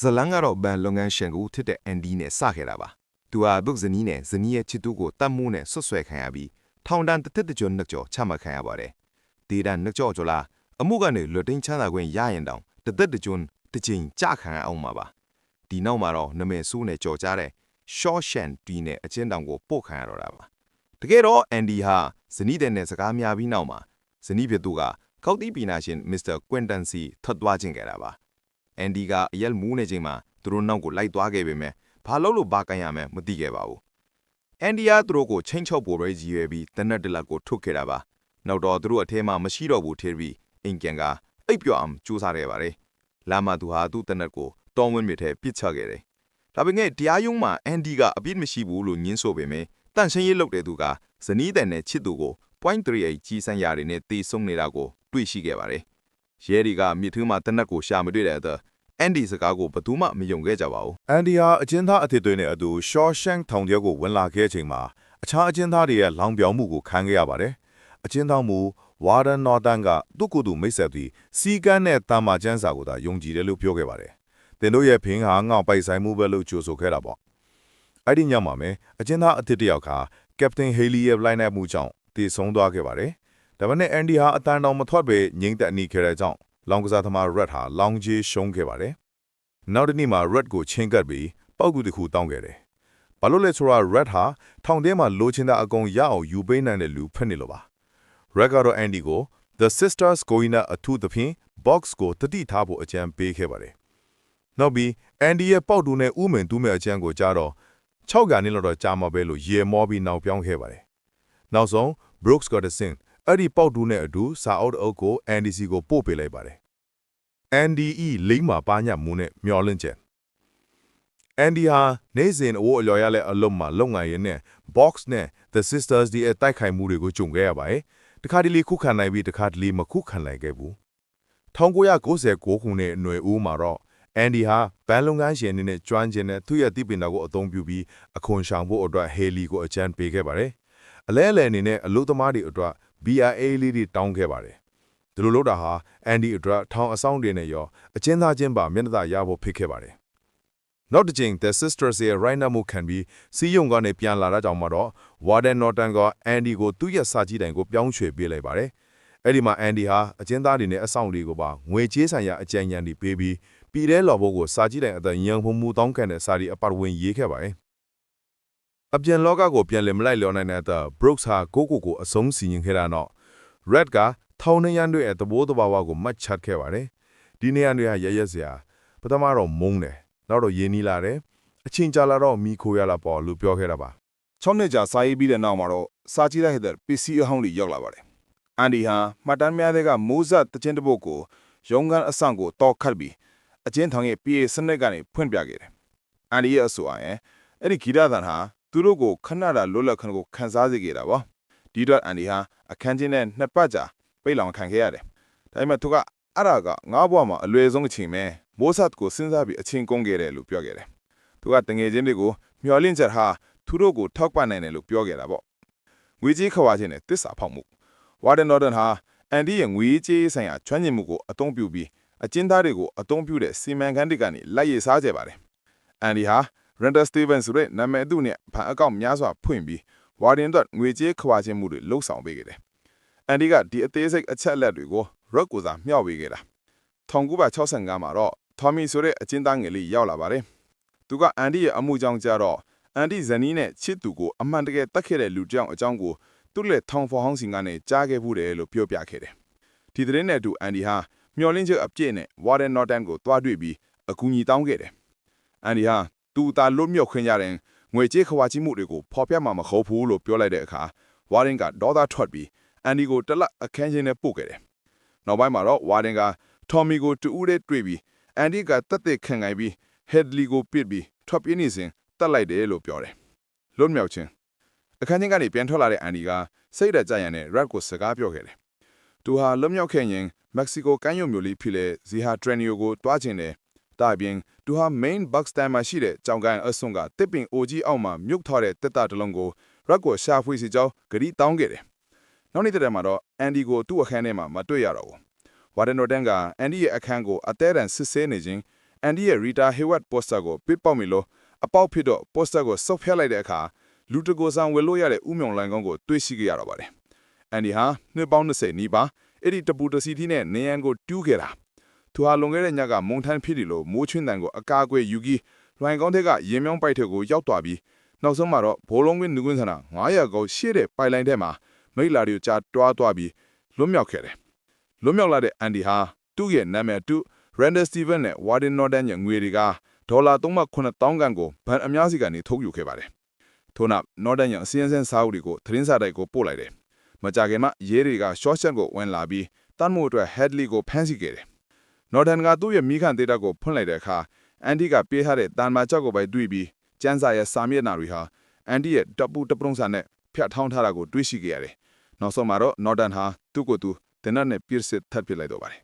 ဇလန်ကတော့ဘန်လုပ်ငန်းရှင်ကိုထစ်တဲ့အန်ဒီနဲ့စခဲ့တာပါသူဟာဒုဇနီးနဲ့ဇနီးရဲ့ချစ်သူကိုတတ်မှုနဲ့ဆွတ်ဆွဲခံရပြီးထောင်ဒဏ်တစ်သက်တကြွနှစ်ကျော်ချမှတ်ခံရပါတယ်ဒေတာနှစ်ကျော်ကျော်လားအမှုကနေလွတ်တင်းချမ်းသာခွင့်ရရင်တောင်တစ်သက်တကြွတစ်ချိန်ကြခံအောင်မှာပါဒီနောက်မှာတော့နမဲဆိုးနဲ့ကြော်ကြားတဲ့ Shawshank တီးနဲ့အချင်းတောင်ကိုပို့ခံရတော့တာပါတကယ်တော့အန်ဒီဟာဇနီးတဲ့နဲ့စကားများပြီးနောက်မှာဇနီးဖြစ်သူကကောက်တီးပီနာရှင်မစ္စတာကွင်တန်စီထွက်သွားခြင်းခဲ့တာပါအန်ဒီကအရက်မူးနေချိန်မှာသူတို့နောက်ကိုလိုက်သွားခဲ့ပေမဲ့ဘာလို့ဘာကန်ရမယ်မသိခဲ့ပါဘူးအန်ဒီယာသူတို့ကိုချင်းချောက်ပေါ်ပဲရည်ရွယ်ပြီးတနက်တလက်ကိုထုတ်ခဲ့တာပါနောက်တော့သူတို့အထဲမှာမရှိတော့ဘူးထေပြီးအင်ကန်ကအိပ်ပျော်အောင်ကြိုးစားခဲ့ပါတယ်လာမသူဟာသူ့တနက်ကိုတောင်းဝင်းမြစ်ထဲပစ်ချခဲ့တယ်ဒါပေမဲ့တရားရုံးမှာအန်ဒီကအပြစ်မရှိဘူးလို့ညင်းဆိုပေမဲ့တန့်ရှင်းရေးလုပ်တဲ့သူကဇနီးတဲ့နဲ့ချစ်သူကို .38 ကြီးစံရာတွေနဲ့တေဆုံးနေတာကိုတွေ့ရှိခဲ့ပါတယ်ရဲတွေကမြစ်ထူးမှာတနက်ကိုရှာမတွေ့တဲ့အတွက်အန်ဒီစကားကိုဘယ်သူမှမယုံခဲ့ကြပါဘူးအန်ဒီဟာအကျဉ်းသားအသစ်တွေနဲ့အတူ Shawshank ထောင်ထဲကိုဝင်လာခဲ့ချိန်မှာအခြားအကျဉ်းသားတွေရဲ့လောင်ပြောင်မှုကိုခံခဲ့ရပါတယ်အကျဉ်းသားမှုဝါဒန်နော်တန်ကသူ့ကိုယ်သူမိတ်ဆက်ပြီးစီကန်းနဲ့တာမာကျန်းစာကိုသာယုံကြည်တယ်လို့ပြောခဲ့ပါတယ်တင်တို့ရဲ့ဖင်ဟာငေါပိုက်ဆိုင်မှုပဲလို့ကြိုဆိုခဲ့တာပေါ့အဲ့ဒီညမှာပဲအကျဉ်းသားအသစ်တစ်ယောက်ကကပတိန်ဟေလီရဲ့လိုက်နိုင်မှုကြောင့်တည်ဆုံးသွားခဲ့ပါတယ်ဒါပေမဲ့အန်ဒီဟာအတန်တော်မထွက်ပဲငိမ့်သက်အနီးခဲ့တဲ့ကြောင့်လောင်ကစားသမား Red ဟာလောင်ကြီးရှုံးခဲ့ပါတယ်နောက်တစ်နေ့မှာ Red ကိုချင်းကပ်ပြီးပောက်ကူတစ်ခုတောင်းခဲ့တယ်ဘာလို့လဲဆိုတော့ Red ဟာထောင်ထဲမှာလိုချင်တဲ့အကုန်ရအောင်ယူပေးနိုင်တဲ့လူဖြစ်နေလို့ပါ Red ကတော့ Andy ကို The Sisters ကိုင်းနာအထူးသဖြင့် box ကိုတတိထားဖို့အကြံပေးခဲ့ပါတယ်နောက်ပြီး Andy ရဲ့ပေါက်တူနဲ့ဥမင်တူးမဲ့အကြံကိုကြားတော့6ကနေတော့ကြာမှာပဲလို့ရေမောပြီးနောက်ပြောင်းခဲ့ပါတယ်နောက်ဆုံး Brooks ကတဆင့်အဲ့ဒီပေါက်တူနဲ့အတူစာအုပ်အုပ်ကို Andy စီကိုပို့ပေးလိုက်ပါတယ် Andy လိမ့်မှာပါညမှုနဲ့မျောလင့်ချက် Andy ဟာနေစဉ်အဝတ်အလျော်ရတဲ့အလုံးမှာလုံငိုင်ရင်းနဲ့ box နဲ့ The Sisters ဒီအတိုက်ခိုက်မှုတွေကိုကြုံခဲ့ရပါတယ်တခါတလေခုခံနိုင်ပြီးတခါတလေမခုခံနိုင်ခဲ့ဘူး1999ခုနှစ်အနွယ်ဦးမှာတော့ Andy ဟာဘန်လုပ်ငန်းရှင်အနေနဲ့ကျွမ်းကျင်တဲ့သူ့ရဲ့တည်ပင်တော်ကိုအသုံးပြုပြီးအခွန်ဆောင်ဖို့အတွက် Haley ကိုအကြံပေးခဲ့ပါတယ်အလဲအလဲအနေနဲ့အလို့သမားတွေအတွက် BRA လေးတွေတောင်းခဲ့ပါတယ်ဒီလိုလုပ်တာဟာ Andy အတွက်ထောင်အဆောင်တွေနဲ့ရောအကျဉ်းသားချင်းပါမျက်နှာသာရဖို့ဖြစ်ခဲ့ပါတယ်နောက်တစ်ချိန် The Sisters ရဲ့ right now မှုခံပြီးစီးရုံကနေပြန်လာတာကြောင့်မှတော့ Warden Norton က Andy ကိုသူ့ရဲ့စာကြည့်တိုင်ကိုပြောင်းရွှေ့ပေးလိုက်ပါတယ်အဲ့ဒီမှာ Andy ဟာအကျဉ်းသားတွေနဲ့အဆောင်တွေကိုပါငွေကြေးဆိုင်ရာအကြံဉာဏ်တွေပေးပြီးပြည်ထဲလော်ဖို့ကိုစာကြည့်တိုင်အသက်ရန်ဖို့မှုတောင်းခံတဲ့စာရီအပါဝင်ရေးခဲ့ပါတယ်အပြန်လောကကိုပြန်လည်မလိုက်လျော်နိုင်တဲ့ Brooks ဟာကိုအဆုံးစီရင်ခဲ့တာတော့ Red ကထောင်နေရန်တွေရဲ့သဘောတဘာဝကိုမှတ်ချက်ခဲ့ပါတယ်ဒီနေရာတွေဟာရရက်စရာပထမတော့မုန်းတယ်နောက်တော့ရင်းနှီးလာတယ်အချင်းကြလာတော့မိခိုရလာပေါ်လို့ပြောခဲ့တာပါ6နှစ်ကြာစာရေးပြီးတဲ့နောက်မှာတော့စာကြည့်လိုက်တဲ့ပစ္စည်းအဟောင်းတွေရောက်လာပါတယ်အန်ဒီဟာမှတ်တမ်းများတဲ့ကမိုးဆက်တခြင်းတစ်ပုတ်ကိုရုံးကန်အဆောင်ကိုတောက်ခတ်ပြီးအချင်းထောင်ရဲ့ PA စနစ်ကနေဖွင့်ပြခဲ့တယ်အန်ဒီရဲ့အဆိုအရအဲ့ဒီဂီတသံဟာသူတို့ကိုခဏတာလွတ်လပ်ခဏကိုခန်းစားစေခဲ့တာပါဒီတော့အန်ဒီဟာအခန်းချင်းနဲ့နှစ်ပတ်ကြာပိတ်လောင်ခံခဲ့ရတယ်ဒါပေမဲ့သူကအဲ့ဒါကငါ့ဘဝမှာအလွယ်ဆုံးအချိန်ပဲမိုးဆက်ကိုစဉ်းစားပြီးအချင်းကုန်ခဲ့တယ်လို့ပြောခဲ့တယ်သူကတငယ်ချင်းတွေကိုမျောလင့်ချက်ဟာသူတို့ကိုထောက်ပံ့နိုင်တယ်လို့ပြောခဲ့တာပေါ့ငွေကြေးခွာခြင်းနဲ့တစ္ဆာဖောက်မှုဝါဒန်နော်ဒန်ဟာအန်ဒီရဲ့ငွေကြေးဆိုင်ရာကျွမ်းကျင်မှုကိုအသုံးပြုပြီးအကျဉ်းသားတွေကိုအသုံးပြုတဲ့စီမံခန်းတွေကနေလိုက်ရစားကြပါတယ်အန်ဒီဟာ Randall Stevens ဆိုတဲ့နာမည်သူနဲ့ဘဏ်အကောင့်များစွာဖွင့်ပြီးဝါဒန်တို့ငွေကြေးခွာခြင်းမှုတွေလှုပ်ဆောင်ပေးခဲ့တယ်အန်ဒီကဒီအသေးစိတ်အချက်အလက်တွေကို Rock ကိုသာမျှဝေခဲ့တာ1965မှာတော့ Tommy ဆိုတဲ့အကျဉ်းသားငယ်လေးရောက်လာပါတယ်သူကအန်ဒီရဲ့အမှုကြောင့်ကြတော့အန်ဒီဇနီးနဲ့ချစ်သူကိုအမှန်တကယ်တတ်ခဲ့တဲ့လူတစ်ယောက်အကြောင်းကိုသူ့လက်ထောင်ဖော်ဟောင်းစီကနေကြားခဲ့ဘူးတယ်လို့ပြောပြခဲ့တယ်ဒီသတင်းနဲ့အတူအန်ဒီဟာမျောလင်းချက်အပြည့်နဲ့ Warden Norton ကိုတွားတွေ့ပြီးအကူအညီတောင်းခဲ့တယ်အန်ဒီဟာသူတာလွတ်မြောက်ခွင့်ရတဲ့ငွေကြေးခွာချမှုတွေကိုဖော်ပြမှာမဟုတ်ဘူးလို့ပြောလိုက်တဲ့အခါ Warden ကဒေါသထွက်ပြီးအန်ဒီကိုတလက်အခန်းချင်းနဲ့ပို့ခဲ့တယ်နောက်ပိုင်းမှာတော့ Warden က Tommy ကိုတူဦးတဲ့တွေ့ပြီးအန်ဒီကတက်တဲ့ခံနိုင်ပြီး Headley ကိုပစ်ပြီးထွက်ပြေးနေစဉ်တက်လိုက်တယ်လို့ပြောတယ်လွတ်မြောက်ခြင်းအခန်းချင်းကနေပြန်ထွက်လာတဲ့အန်ဒီကစိတ်ဓာတ်ကြရန်နဲ့ Red ကိုစကားပြောခဲ့တယ်သူဟာလွတ်မြောက်ခဲ့ရင်မက္ကဆီကိုကမ်းရုံမျိုးလေးဖြစ်တဲ့ဇီဟာထရနီယိုကိုတွားချင်တယ်ဒါအပြင်သူဟာ main box stand မှာရှိတဲ့ကြောင်ကန်အဆုံကတစ်ပင်အိုကြီးအောက်မှာမြုပ်ထားတဲ့တက်တာတစ်လုံးကို Red ကိုရှာဖွေစီကြောင်းဂရီတောင်းခဲ့တယ်နောက်နေ့တည်းမှာတော့အန်ဒီကိုသူ့အခန်းထဲမှာမတွေ့ရတော့ဘူးဝါဒန်နိုတန်ကအန်ဒီရဲ့အခန်းကိုအသေးအံစစ်ဆေးနေခြင်း အန်ဒီရဲ့ Rita Hayward poster ကိုပစ်ပေါက်မိလို့အပေါက်ဖြစ်တော့ poster ကိုစုပ်ဖျက်လိုက်တဲ့အခါလူတကိုဆောင်ဝယ်လို့ရတဲ့ဥမြုံလိုင်ကောင်းကိုတွေ့ရှိခဲ့ရတော့ပါတယ်။အန်ဒီဟာနှစ်ပေါင်း20နီးပါးအဲ့ဒီတပူတစီတီနဲ့နေရန်ကိုတူးခဲ့တာ။သူဟာလွန်ခဲ့တဲ့ညကမုံထမ်းဖြစ်တယ်လို့မိုးချွင်းတန်ကိုအကာအကွယ်ယူပြီးလွိုင်ကောင်းထက်ကရင်မြောင်းပိုက်ထက်ကိုရောက်သွားပြီးနောက်ဆုံးမှာတော့ဘိုးလုံးကင်းနုကွင်းဆန္ဒ900ကောရှေ့တဲ့ပိုင်လိုင်းထဲမှာမိတ်လာတွေကိုကြာတွားသွားပြီးလွတ်မြောက်ခဲ့တယ်။လွတ်မြောက်လာတဲ့အန်ဒီဟာသူ့ရဲ့နာမည်တူ Randall Steven နဲ့ Warden Norton ရဲ့ငွေတွေကဒေါ်လာ3,900ခန့်ကိုဘဏ်အများစီကနေထုတ်ယူခဲ့ပါတယ်။ထို့နောက် Norton ရဲ့အစည်းအဝေးစာအုပ်တွေကိုသတင်းစာတိုက်ကိုပို့လိုက်တယ်။မကြခင်မှာရဲတွေက Shawshank ကိုဝင်လာပြီးတန်မို့အတွက် Hadley ကိုဖမ်းဆီးခဲ့တယ်။ Norton ကသူ့ရဲ့မိခန့်ဒေတာကိုဖွင့်လိုက်တဲ့အခါအန်ဒီကပေးထားတဲ့တန်မာကြောက်ကိုပဲတွေ့ပြီးကျန်းစာရဲ့စာမျက်နှာတွေဟာအန်ဒီရဲ့တပူတပရုံစာနဲ့ဖြတ်ထောင်းထားတာကိုတွေ့ရှိခဲ့ရတယ်။နောက်ဆုံးမှာတော့ Norton ဟာသူ့ကိုယ်သူတင်နတ်နဲ့ပြစ်စစ်ထပ်ပစ်လိုက်တော့ပါတယ်